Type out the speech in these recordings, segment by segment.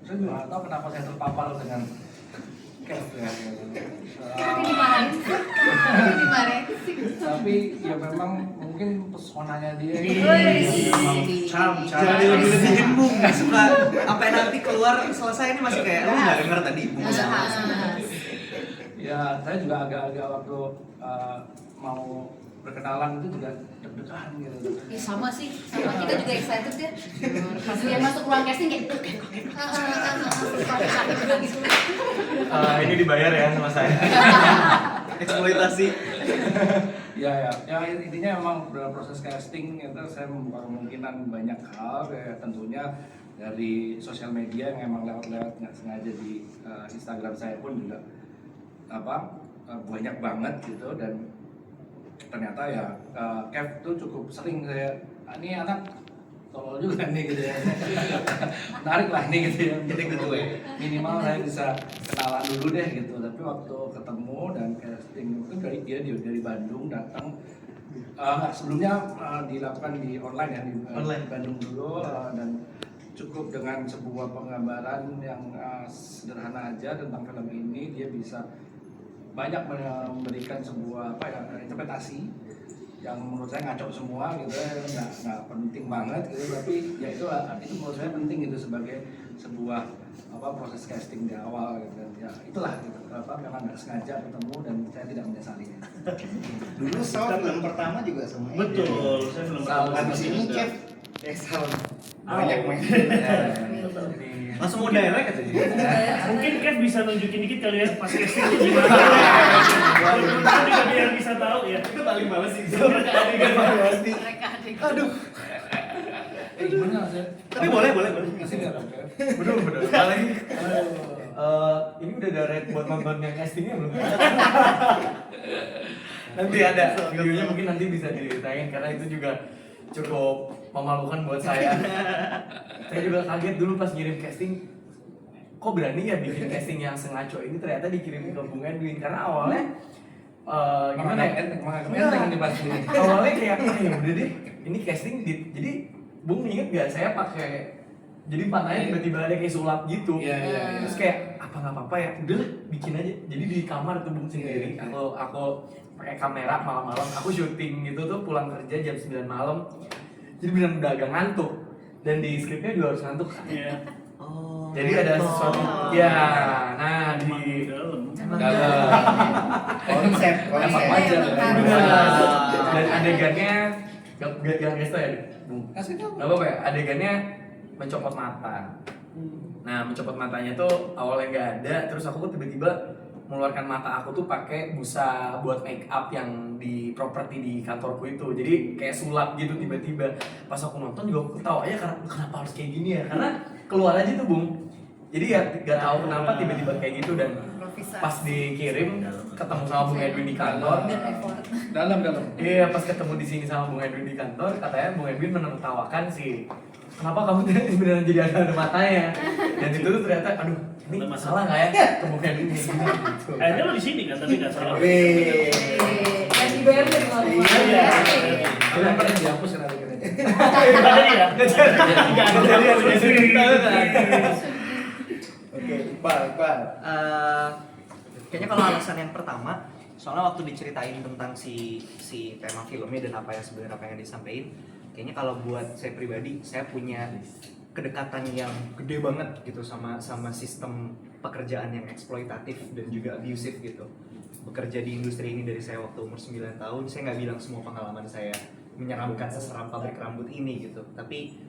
Saya juga nggak tahu kenapa saya terpapar dengan Kev ya. Dimarahin sih. Tapi ya memang mungkin pesonanya dia Jadi lebih-lebihin Bung, suka sampai nanti keluar selesai ini masih kayak lu nggak denger tadi Bung. Ya, saya juga agak-agak waktu mau berkenalan itu juga deg-degan gitu. Ya sama sih, sama kita juga excited ya. Pas dia masuk ruang casting kayak gitu. Ini dibayar ya sama saya. Eksploitasi. Ya, intinya memang dalam proses casting itu saya membuka kemungkinan banyak hal, kayak tentunya dari sosial media yang emang lewat-lewat nggak sengaja di Instagram saya pun juga banyak banget gitu, dan ternyata ya Kev tuh cukup sering saya ini anak tolol juga nih gitu ya. Menarik lah nih gitu ya. Jadi gitu ya. Minimal saya bisa kenalan dulu deh gitu. Tapi waktu ketemu dan casting itu dari Bandung datang. Nggak, sebelumnya dilakukan di online ya, di Bandung dulu, dan cukup dengan sebuah penggambaran yang sederhana aja tentang film ini, dia bisa banyak memberikan sebuah interpretasi yang menurut saya ngaco semua gitu, nggak penting banget gitu, tapi ya itu menurut saya penting gitu sebagai sebuah proses casting di awal gitu, dan ya itulah gitu, memang nggak sengaja ketemu dan saya tidak menyesalinya. Dulu Sal film pertama juga sama Edi. Betul, saya belum Habis ini Kev Sal banyak main. Langsung mau direct katanya. Mungkin Kev bisa nunjukin dikit kali ya pas casting gimana. Juga biar bisa tahu ya. Itu paling males sih. Mereka adegan pasti. Aduh. Gimana sih? Tapi boleh. Masih nggak Kev? Bener. Apalagi ini udah ada red buat nonton yang castingnya belum? Nanti ada videonya, mungkin nanti bisa ditayangin karena itu juga cukup memalukan buat saya. Saya juga kaget dulu pas ngirim casting, kok berani ya bikin casting yang sengaco ini, ternyata dikirim ke Bung Edwin karena awalnya gimana ya? Enteng nih pasti. Awalnya kayak ya udah deh, ini casting jadi Bung inget gak saya pakai, jadi panahnya tiba-tiba ada kayak sulap gitu. Iya. Terus kayak nggak apa-apa ya, udah lah bikin aja. Jadi di kamar tuh Bung sendiri, aku pakai kamera malam-malam, aku syuting gitu tuh, pulang kerja jam 9 malam. Jadi benar udah agak ngantuk, dan di skripnya juga harus ngantuk kan. Iya. Oh. Jadi ada sesuatu, ya, nah di Dalam. Konsep. Emang wajar ya. dan adegannya gak gesto ya Bung? Kasih tahu. Gak apa-apa ya, adegannya mencopot mata. Nah, mencopot matanya tuh awalnya nggak ada, terus aku tiba-tiba mengeluarkan mata aku tuh pakai busa buat make up yang di properti di kantorku itu. Jadi kayak sulap gitu tiba-tiba. Pas aku nonton juga aku ketawa aja karena kenapa harus kayak gini ya? Karena keluar aja tuh Bung. Jadi ya nggak tahu kenapa tiba-tiba kayak gitu, dan pas dikirim ketemu sama Bung Edwin di kantor. Dalam. Iya, pas ketemu di sini sama Bung Edwin di kantor, katanya Bung Edwin menertawakan sih. Kenapa kamu beneran jadi ada matanya? Dan itu tuh ternyata, aduh, ini masalah nggak ya? Ke Bung Edwin kayak gini gitu. Akhirnya lo di sini kan, tapi nggak salah. Yang dibayar dari mana? Iya. Kalian pernah dihapus kan adegannya? Nggak jadi ya? Nggak jadi. Oke, Iqbal. Kayaknya kalau alasan yang pertama, soalnya waktu diceritain tentang si tema filmnya dan apa yang sebenarnya pengen disampaikan, kayaknya kalau buat saya pribadi, saya punya kedekatan yang gede banget gitu sama sistem pekerjaan yang eksploitatif dan juga abusive gitu. Bekerja di industri ini dari saya waktu umur 9 tahun, saya nggak bilang semua pengalaman saya menyeramkan seseram pabrik rambut ini gitu, tapi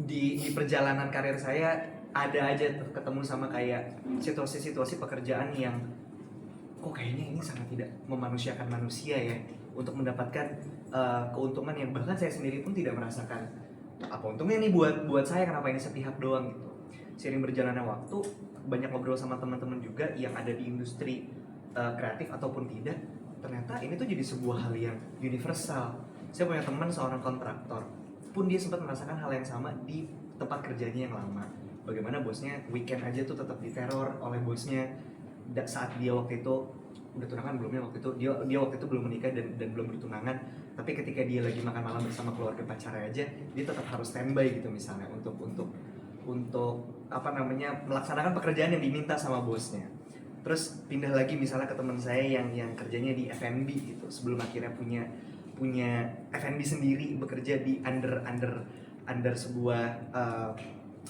di perjalanan karir saya ada aja ketemu sama kayak situasi-situasi pekerjaan yang kok kayaknya ini sangat tidak memanusiakan manusia ya, untuk mendapatkan keuntungan yang bahkan saya sendiri pun tidak merasakan apa untungnya nih buat saya, kenapa ini sepihak doang gitu. Seiring berjalannya waktu, banyak ngobrol sama teman-teman juga yang ada di industri kreatif ataupun tidak, ternyata ini tuh jadi sebuah hal yang universal. Saya punya teman seorang kontraktor, pun dia sempat merasakan hal yang sama di tempat kerjanya yang lama. Bagaimana bosnya weekend aja tuh tetap diteror oleh bosnya saat dia waktu itu udah tunangan belum ya, waktu itu dia waktu itu belum menikah dan belum bertunangan, tapi ketika dia lagi makan malam bersama keluarga pacarnya aja dia tetap harus standby gitu misalnya untuk melaksanakan pekerjaan yang diminta sama bosnya. Terus pindah lagi misalnya ke teman saya yang kerjanya di F&B gitu, sebelum akhirnya punya F&B sendiri, bekerja di under sebuah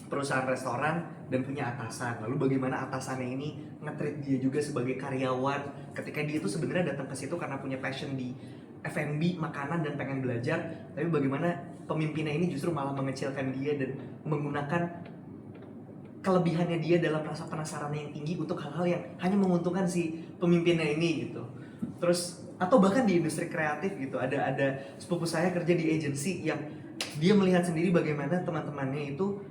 perusahaan restoran dan punya atasan. Lalu bagaimana atasannya ini nge-treat dia juga sebagai karyawan ketika dia itu sebenarnya datang ke situ karena punya passion di F&B, makanan dan pengen belajar, tapi bagaimana pemimpinnya ini justru malah mengecilkan dia dan menggunakan kelebihannya dia dalam rasa penasarannya yang tinggi untuk hal-hal yang hanya menguntungkan si pemimpinnya ini gitu. Terus atau bahkan di industri kreatif gitu, ada sepupu saya kerja di agency yang dia melihat sendiri bagaimana teman-temannya itu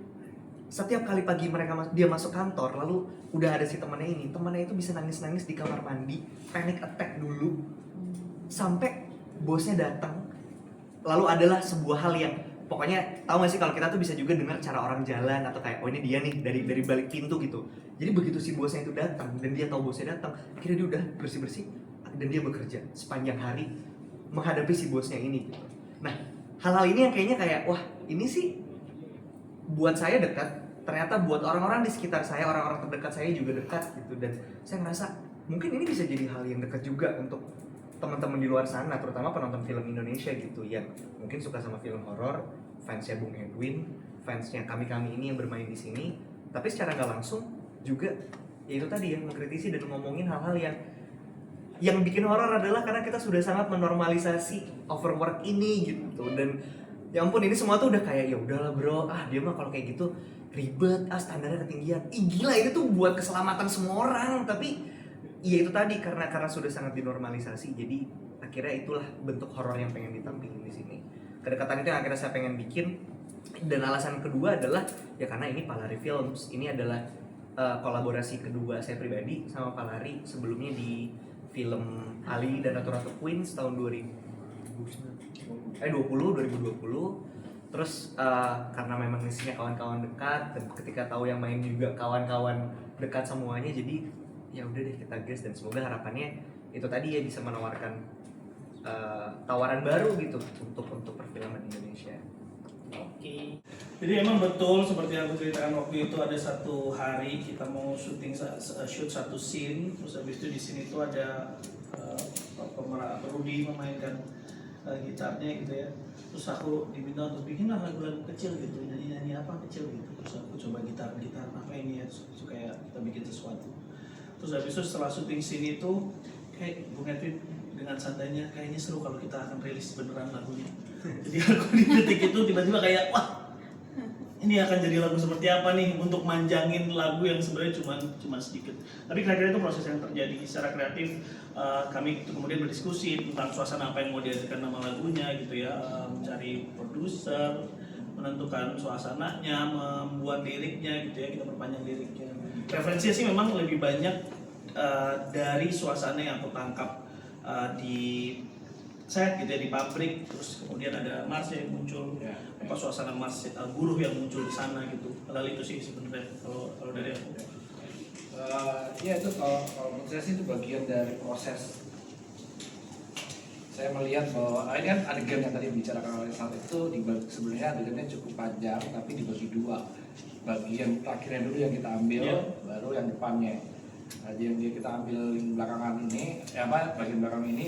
setiap kali pagi dia masuk kantor, lalu udah ada si temannya itu bisa nangis-nangis di kamar mandi, panic attack dulu sampai bosnya datang. Lalu adalah sebuah hal yang pokoknya tahu gak sih kalau kita tuh bisa juga dengar cara orang jalan atau kayak oh ini dia nih dari balik pintu gitu. Jadi begitu si bosnya itu datang dan dia tahu bosnya datang, akhirnya dia udah bersih-bersih dan dia bekerja sepanjang hari menghadapi si bosnya ini gitu. Nah, hal-hal ini yang kayaknya kayak wah, ini sih buat saya dekat, ternyata buat orang-orang di sekitar saya, orang-orang terdekat saya juga dekat gitu, dan saya ngerasa mungkin ini bisa jadi hal yang dekat juga untuk teman-teman di luar sana, terutama penonton film Indonesia gitu yang mungkin suka sama film horor, fansnya Bung Edwin, fansnya kami-kami ini yang bermain di sini, tapi secara nggak langsung juga ya itu tadi ya, mengkritisi dan ngomongin hal-hal yang bikin horor adalah karena kita sudah sangat menormalisasi overwork ini gitu. Dan ya ampun, ini semua tuh udah kayak ya udahlah bro, dia mah kalau kayak gitu ribet, standarnya ketinggian. Gila, ini tuh buat keselamatan semua orang, tapi ya itu tadi karena sudah sangat dinormalisasi, jadi akhirnya itulah bentuk horor yang pengen ditampilkan di sini. Kedekatan itu yang akhirnya saya pengen bikin, dan alasan kedua adalah ya karena ini Palari Films, ini adalah kolaborasi kedua saya pribadi sama Palari. Sebelumnya di film Ali dan Ratu Queens tahun 2020. Terus karena memang isinya kawan-kawan dekat, dan ketika tahu yang main juga kawan-kawan dekat semuanya, jadi ya udah deh kita gas, dan semoga harapannya itu tadi ya bisa menawarkan tawaran baru gitu untuk perfilman Indonesia. Oke. Jadi emang betul seperti yang aku ceritakan waktu itu, ada satu hari kita mau shoot satu scene, terus habis itu di sini tuh ada Rudy memainkan gitarnya gitu ya. Terus aku diminta untuk bikinlah lagu-lagu kecil gitu, nyanyi apa kecil gitu. Terus aku coba gitar apa ini ya, terus kayak kita bikin sesuatu. Terus habis itu setelah syuting scene itu kayak Bung Edwin dengan santainya, kayaknya seru kalau kita akan rilis beneran lagunya. Jadi aku di detik itu tiba-tiba kayak wah, ini akan jadi lagu seperti apa nih untuk manjangin lagu yang sebenarnya cuma sedikit. Tapi kira-kira itu proses yang terjadi secara kreatif. Kami itu kemudian berdiskusi tentang suasana apa yang mau dihadirkan nama lagunya gitu ya, mencari produser, menentukan suasananya, membuat liriknya gitu ya, kita perpanjang liriknya. Referensinya sih memang lebih banyak dari suasana yang aku tangkap di set gitu ya, di pabrik, terus kemudian ada Mars yang muncul, suasana Mars buruh yang muncul di sana gitu. Hal itu sih sebenarnya kalau dari aku. Ya itu kalau menurut saya sih itu bagian dari proses. Saya melihat bahwa ini kan adegan yang tadi bicarakan oleh Sal itu sebenarnya adegannya cukup panjang, tapi dibagi dua. Bagian akhirnya dulu yang kita ambil, baru yang depannya. Nah, yang kita ambil belakangan ini, bagian belakang ini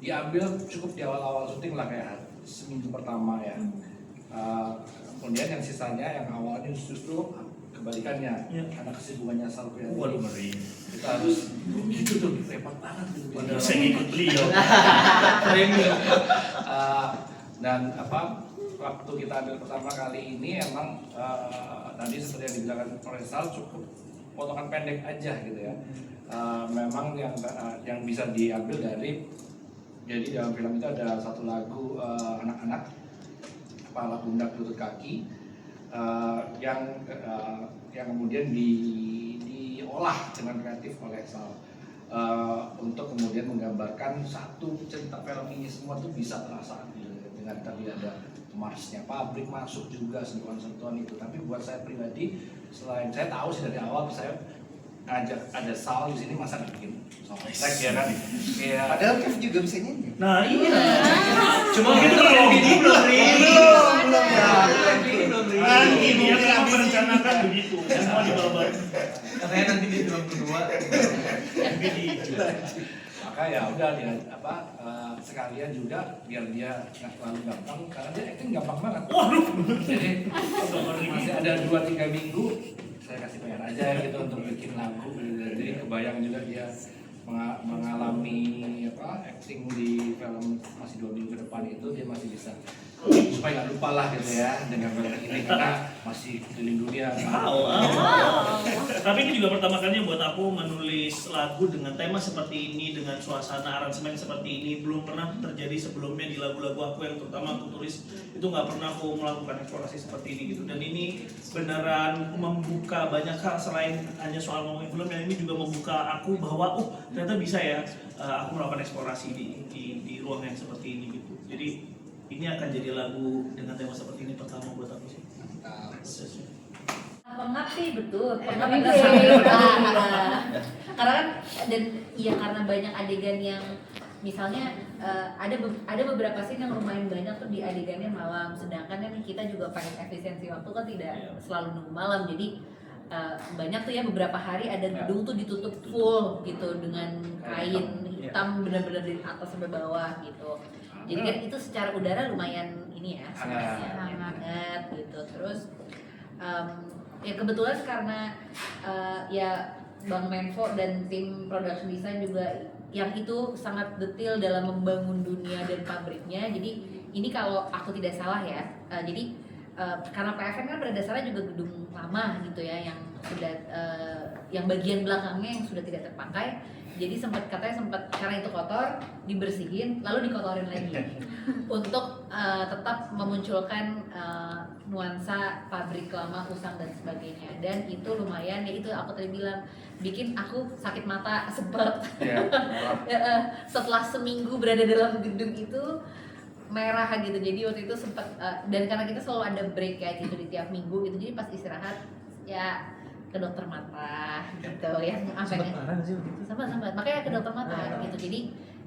diambil cukup di awal-awal syuting lah, kayak seminggu pertama ya. Kemudian yang sisanya yang awalnya justru kebalikannya, karena kesibukannya Sal ini kita harus gitu tuh, repot banget gitu. Padahal saya ngikut beliau. Dan waktu kita ambil pertama kali ini emang tadi seperti yang dibilang oleh Sal cukup potongan pendek aja gitu ya. Memang yang bisa diambil dari, jadi dalam film itu ada satu lagu anak-anak, Kepala Pundak Lutut Kaki, yang kemudian diolah dengan kreatif oleh Sal untuk kemudian menggambarkan satu cerita film ini semua tuh bisa terasa gitu, dengan tadi ada Marsnya pabrik masuk juga, sentuhan-sentuhan itu. Tapi buat saya pribadi, selain saya tahu sih dari awal saya ngajak ada Sal di sini, masa bikin soundtrack ya kan? Padahal Kev juga bisa nyanyi. Nah iya. Cuma gitu kalau gini belum. Kan gini ya, memang merencanakan begitu. Semua di bawah. Katanya nanti di film kedua. Maka ya udah dia sekalian juga biar dia nggak terlalu gampang karena dia acting gampang banget. Waduh. Jadi masih ada 2-3 minggu saya kasih bayar aja gitu untuk bikin lagu. Jadi kebayang juga dia mengalami acting di film masih 2 minggu ke depan itu dia masih bisa supaya nggak lupa lah gitu ya dengan film ini karena masih keliling dunia. Tapi ini juga pertama kalinya buat aku menulis lagu dengan tema seperti ini, dengan suasana aransemen seperti ini. Belum pernah terjadi sebelumnya di lagu-lagu aku yang terutama aku tulis itu nggak pernah aku melakukan eksplorasi seperti ini gitu. Dan ini beneran membuka banyak hal selain hanya soal ngomongin film, yang ini juga membuka aku bahwa ternyata bisa ya aku melakukan eksplorasi di ruang yang seperti ini gitu. Jadi ini akan jadi lagu dengan tema seperti ini pertama buat aku sih. Pengap sih betul, pengap Iya. juga sih. Karena kan karena banyak adegan yang misalnya ada beberapa scene yang lumayan banyak tuh di adegannya malam, sedangkan kan kita juga pengen efisiensi waktu kan tidak selalu nunggu malam, jadi banyak tuh ya beberapa hari ada gedung tuh ditutup full gitu dengan kain hitam benar-benar dari atas sampai bawah gitu. Jadi kan itu secara udara lumayan ini ya, hangat gitu. Terus ya kebetulan karena ya Bang Menfo dan tim production design juga yang itu sangat detail dalam membangun dunia dan pabriknya. Jadi ini kalau aku tidak salah ya, jadi karena PFN kan pada dasarnya juga gedung lama gitu ya, yang sudah yang bagian belakangnya yang sudah tidak terpakai. Jadi katanya sempat karena itu kotor dibersihin lalu dikotorin lagi untuk tetap memunculkan nuansa pabrik lama, usang dan sebagainya. Dan itu lumayan ya, itu aku tadi bilang bikin aku sakit mata sempet. Setelah seminggu berada dalam gedung itu merah gitu. Jadi waktu itu sempat dan karena kita selalu ada break kayak gitu di tiap minggu gitu, jadi pas istirahat ya ke dokter mata gitu yang apa ya sempat makanya ke dokter mata gitu. Jadi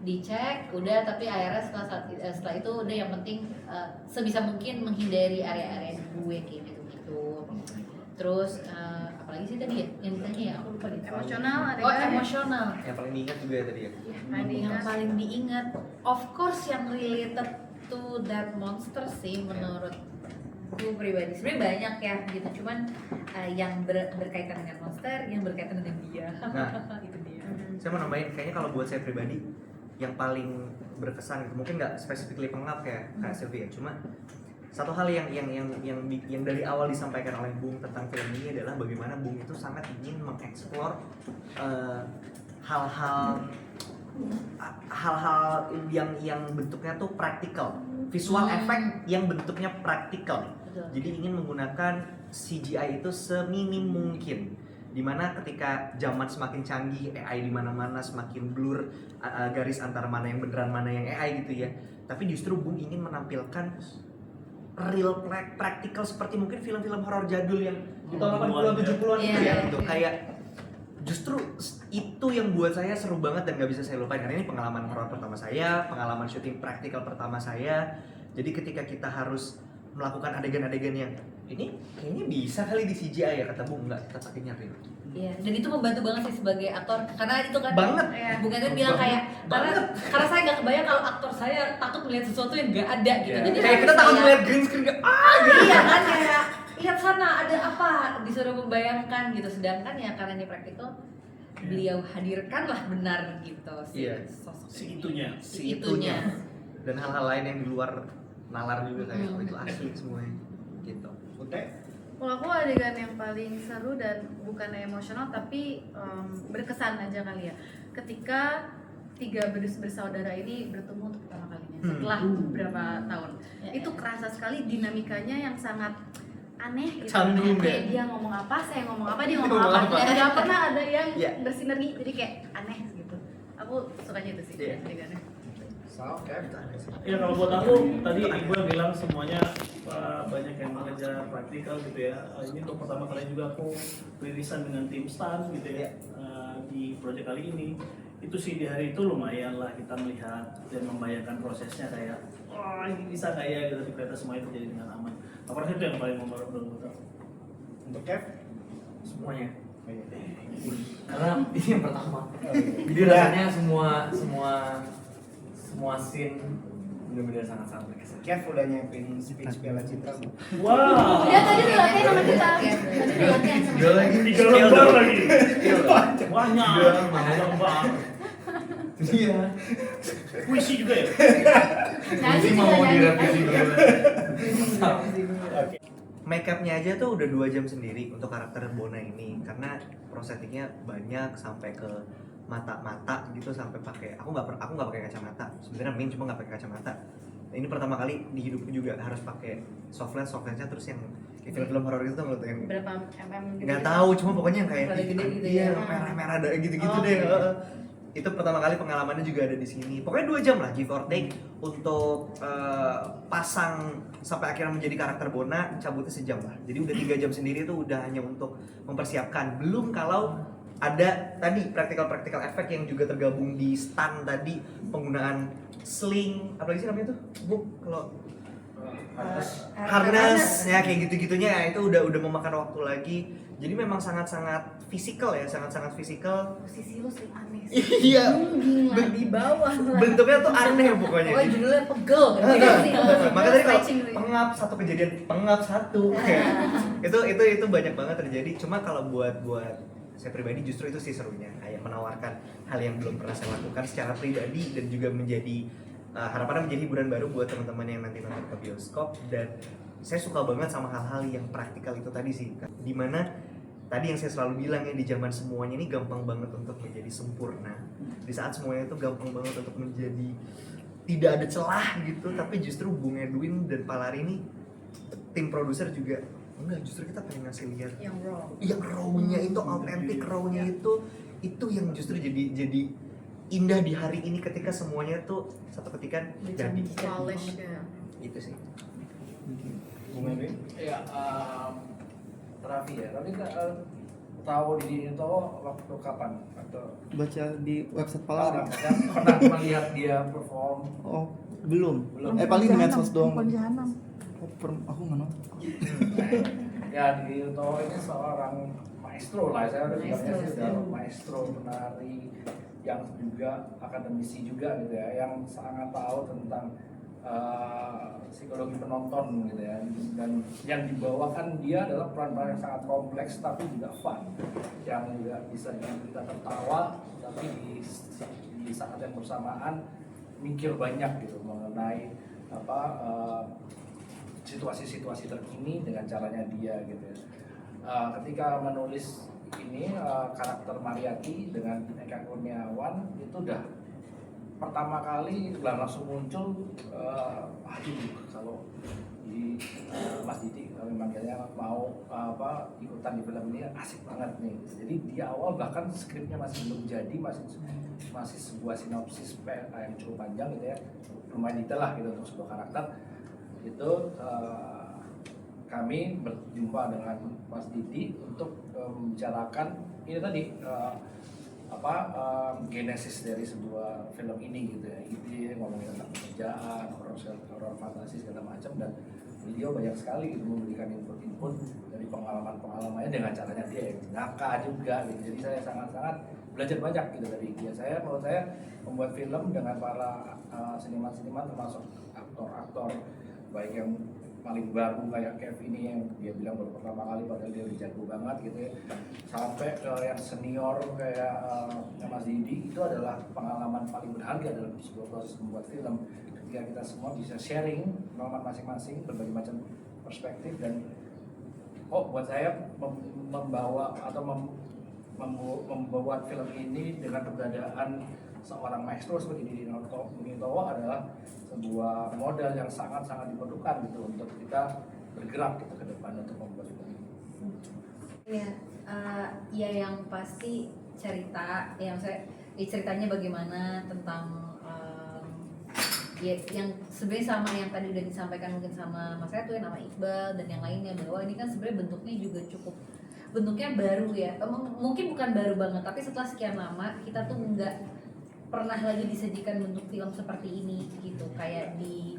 dicek udah, tapi akhirnya setelah itu udah yang penting sebisa mungkin menghindari area-area gue kayak gitu. Terus apalagi sih tadi ya yang ditanya ya, aku lupa deh. Emosional ada emosional Yang paling diingat juga ya tadi ya. yang paling diingat of course yang related to that monster sih menurutku pribadi. Sebenarnya banyak ya gitu, cuman yang berkaitan dengan monster, yang berkaitan dengan dia. Nah, itu dia. Saya mau nambahin, kayaknya kalau buat saya pribadi yang paling berkesan gitu, mungkin nggak specifically pengap kayak Sylvia, cuma satu hal yang dari awal disampaikan oleh Bung tentang film ini adalah bagaimana Bung itu sangat ingin mengeksplor hal-hal yang bentuknya tuh praktikal, visual effect yang bentuknya praktikal. Jadi ingin menggunakan CGI itu seminim mungkin. Dimana ketika zaman semakin canggih, AI di mana-mana semakin blur garis antara mana yang beneran mana yang AI gitu ya. Tapi justru Bung ingin menampilkan real practical seperti mungkin film-film horor jadul yang di tahun 80-an 70-an gitu ya gitu. Kayak justru itu yang buat saya seru banget dan gak bisa saya lupain, karena ini pengalaman horor pertama saya, pengalaman syuting praktikal pertama saya. Jadi ketika kita harus melakukan adegan-adegan yang ini kayaknya bisa kali di CGI ya, kata Bung, enggak, kita pakainya real. Iya, dan itu membantu banget sih sebagai aktor, karena itu kan Banget. Bukan kan bilang kayak karena saya nggak kebayang kalau aktor saya takut melihat sesuatu yang nggak ada gitu. Jadi Kayak kita takut melihat green screen gitu. iya kan kayak lihat sana ada apa, disuruh membayangkan gitu. Sedangkan ya karena ini praktikal, beliau hadirkanlah benar gitu sosok Si itunya. si itunya. Dan hal-hal lain yang di luar nalar juga kayak itu asli semuanya gitu. Kalau aku adegan yang paling seru dan bukan emosional tapi berkesan aja kali ya, ketika 3 bersaudara ini bertemu untuk pertama kalinya setelah beberapa tahun. Itu kerasa sekali dinamikanya yang sangat aneh gitu. Canggung Kayak dia ngomong apa, saya ngomong apa, dia ngomong apa. Gak pernah ada yang bersinergi, jadi kayak aneh gitu. Aku sukanya itu sih adegannya. Ya kalau buat aku tadi Iqbal bilang semuanya banyak yang mengejar praktikal gitu ya. Ini untuk pertama kali juga aku rilisan dengan tim stan gitu ya di proyek kali ini. itu sih di hari itu lumayan lah kita melihat dan membayangkan prosesnya kayak ini bisa nggak ya gitu, ternyata semua itu jadi dengan aman. Apa itu yang paling memorable buat aku? Untuk Kev? Semuanya. Oh, iya. Karena ini yang pertama. Jadi rasanya semua scene benar-benar sangat-sangat berkesan. Kev udah nyiapin speech Piala Citra. Wow. Dia tadi udah latihan sama kita. Tadi udah latihan sama Udah lagi 3 lembar lagi. Banyak. Banyak banget. Iya. Puisi juga ya? Nyanyi juga Mau nyanyi. direvisi dulu. Make upnya aja tuh udah 2 jam sendiri untuk karakter Bona ini, karena prosthetiknya banyak sampai ke mata-mata gitu, sampai pakai aku nggak pakai kacamata sebenarnya, Min cuma nggak pakai kacamata. Ini pertama kali di hidupku juga harus pakai soft lensnya, terus yang kayak film horor itu tuh yang Berapa mm gitu? nggak tahu, cuma pokoknya yang kayak Rada gede gitu iya, ya. merah-merah gitu-gitu Oh, deh. oke. Itu pertama kali pengalamannya juga ada di sini. Pokoknya 2 jam lah give or take untuk pasang sampai akhirnya menjadi karakter Bona, cabutnya sejam lah. Jadi udah 3 jam sendiri itu udah hanya untuk mempersiapkan. Belum kalau ada tadi praktikal efek yang juga tergabung di stand tadi, penggunaan sling, apa lagi sih namanya tuh? Bu, kalau harness ya kayak gitu-gitunya ya, itu udah memakan waktu lagi. Jadi memang sangat-sangat fisikal ya, sangat-sangat fisikal. Posisi lu sering aneh sih. Iya. Gila, di bawah lah. Bentuknya tuh aneh pokoknya. Pokoknya judulnya pegel kan. Iya sih. Makanya tadi kalau Stretching sih. satu kejadian pengap satu. itu banyak banget terjadi. Cuma kalau buat saya pribadi justru itu sih serunya, kayak menawarkan hal yang belum pernah saya lakukan secara pribadi dan juga menjadi harapannya menjadi hiburan baru buat teman-teman yang nanti nonton ke bioskop. Dan saya suka banget sama hal-hal yang praktikal itu tadi sih, dimana tadi yang saya selalu bilang ya, di zaman semuanya ini gampang banget untuk menjadi sempurna, di saat semuanya itu gampang banget untuk menjadi tidak ada celah gitu, tapi justru Bung Edwin dan Palari ini tim produser juga enggak, justru kita pengen ngasih lihat Yang raw. yang raw-nya itu, autentik raw-nya itu yang justru jadi indah di hari ini ketika semuanya tuh satu ketikan jadi Polish ya. gitu sih. Bung Edwin? Ya, Raffi ya. Raffi tahu di itu waktu kapan? Atau Baca di website Palari. pernah melihat dia perform? Oh, belum. Belum. Paling di medsos doang. Jahanam. Oh, aku nggak nonton. Ya, di itu ini seorang maestro lah, saya udah bilangnya sih Maestro. udah maestro penari yang juga akademisi juga gitu ya, yang sangat tahu tentang psikologi penonton gitu ya, dan yang dibawakan dia adalah peran-peran yang sangat kompleks tapi juga fun, yang juga bisa bikin kita tertawa tapi di saat yang bersamaan mikir banyak gitu mengenai situasi-situasi terkini dengan caranya dia gitu ya. Ketika menulis ini karakter Mariati dengan Eka Kurniawan itu udah pertama kali langsung muncul kalau di Mas Didi kalau manggilnya mau ikutan di film ini asik banget nih. Jadi di awal bahkan skripnya masih belum jadi, masih sebuah sinopsis yang cukup panjang gitu ya, lumayan detail lah gitu untuk sebuah karakter. Itu kami berjumpa dengan Mas Didi untuk membicarakan ini tadi genesis dari sebuah film ini gitu ya, ide ngomongin tentang pekerjaan, horor fantasi segala macam, dan beliau banyak sekali gitu memberikan input dari pengalamannya dengan caranya dia yang jenaka juga gitu. Jadi saya sangat-sangat belajar banyak gitu dari dia. Menurut saya membuat film dengan para seniman-seniman termasuk aktor-aktor baik yang paling baru kayak Kev ini yang dia bilang baru pertama kali padahal dia udah jago banget gitu ya, sampai ke yang senior kayak Mas Didi, itu adalah pengalaman paling berharga dalam sebuah proses membuat film ketika kita semua bisa sharing pengalaman masing-masing, berbagai macam perspektif. Dan buat saya membawa atau membuat film ini dengan keberadaan seorang maestro seperti Didi Nintowo adalah sebuah modal yang sangat-sangat diperlukan gitu untuk kita bergerak gitu ke depan untuk membuat film ini. Ya yang pasti cerita, ceritanya bagaimana tentang ya yang sebenarnya sama yang tadi udah disampaikan mungkin sama Mas Edwin, sama Iqbal dan yang lainnya, bahwa ini kan sebenarnya bentuknya juga bentuknya baru ya, mungkin bukan baru banget, tapi setelah sekian lama kita tuh pernah lagi disajikan bentuk film seperti ini gitu, kayak di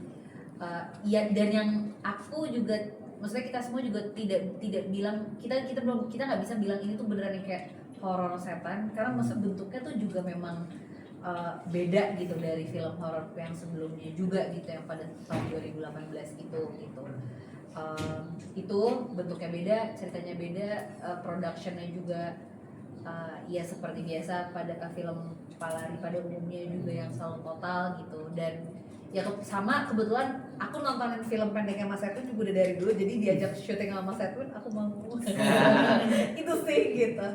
ya, dan yang aku juga, maksudnya kita semua juga tidak bilang, kita nggak bisa bilang ini tuh beneran yang kayak horor setan, karena maksud bentuknya tuh juga memang beda gitu dari film horor yang sebelumnya juga gitu, yang pada tahun 2018 gitu. Itu bentuknya beda, ceritanya beda, productionnya juga ya seperti biasa pada film Palari pada umumnya juga yang selalu total gitu. Dan ya sama, kebetulan aku nontonin film pendeknya Mas Edwin juga udah dari dulu, jadi diajak syuting sama Mas Edwin aku mau itu sih gitu.